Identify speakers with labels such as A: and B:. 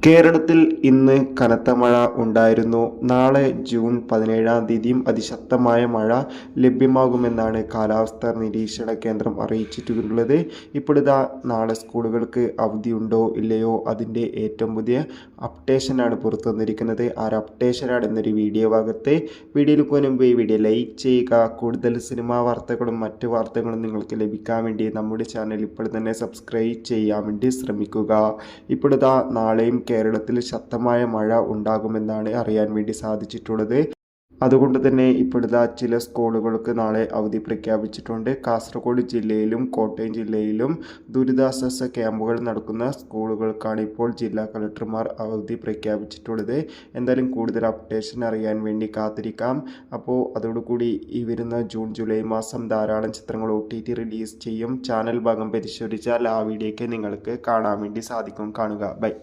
A: കേരളത്തിൽ ഇന്ന് കനത്ത മഴ ഉണ്ടായിരുന്നു. നാളെ ജൂൺ 17-ാം തീയതിയും അതിശക്തമായ മഴ ലഭ്യമാകുമെന്നാണ് കാലാവസ്ഥാ നിരീക്ഷണ കേന്ദ്രം അറിയിച്ചിട്ടുള്ളത്. ഇപ്പോഴിതാ നാളെ സ്കൂളുകൾക്ക് അവധിയുണ്ടോ ഇല്ലയോ അതിൻ്റെ ഏറ്റവും പുതിയ അപ്ഡേഷനാണ് പുറത്തു വന്നിരിക്കുന്നത്. ആ ഒരു അപ്ഡേഷനാണ് എന്നൊരു വീഡിയോ ഭാഗത്ത്. വീഡിയോയിൽ മുൻപ് ഈ വീഡിയോ ലൈക്ക് ചെയ്യുക. കൂടുതൽ സിനിമാ വാർത്തകളും മറ്റു വാർത്തകളും നിങ്ങൾക്ക് ലഭിക്കാൻ വേണ്ടി നമ്മുടെ ചാനൽ ഇപ്പോൾ തന്നെ സബ്സ്ക്രൈബ് ചെയ്യാൻ വേണ്ടി ശ്രമിക്കുക. ഇപ്പോഴിതാ നാളെയും കേരളത്തിൽ ശക്തമായ മഴ ഉണ്ടാകുമെന്നാണ് അറിയാൻ വേണ്ടി സാധിച്ചിട്ടുള്ളത്. അതുകൊണ്ട് തന്നെ ഇപ്പോഴത്തെ ചില സ്കൂളുകൾക്ക് നാളെ അവധി പ്രഖ്യാപിച്ചിട്ടുണ്ട്. കാസർഗോഡ് ജില്ലയിലും കോട്ടയം ജില്ലയിലും ദുരിതാശ്വാസ ക്യാമ്പുകൾ നടക്കുന്ന സ്കൂളുകൾക്കാണ് ഇപ്പോൾ ജില്ലാ കളക്ടർമാർ അവധി പ്രഖ്യാപിച്ചിട്ടുള്ളത്. എന്തായാലും കൂടുതൽ അപ്ഡേഷൻ അറിയാൻ വേണ്ടി കാത്തിരിക്കാം. അപ്പോൾ അതോടുകൂടി ഈ വരുന്ന ജൂൺ ജൂലൈ മാസം ധാരാളം ചിത്രങ്ങൾ OTT റിലീസ് ചെയ്യും. ചാനൽ ഭാഗം പരിശോധിച്ചാൽ ആ വീഡിയോയ്ക്ക് നിങ്ങൾക്ക് കാണാൻ വേണ്ടി സാധിക്കും. കാണുക. ബൈ.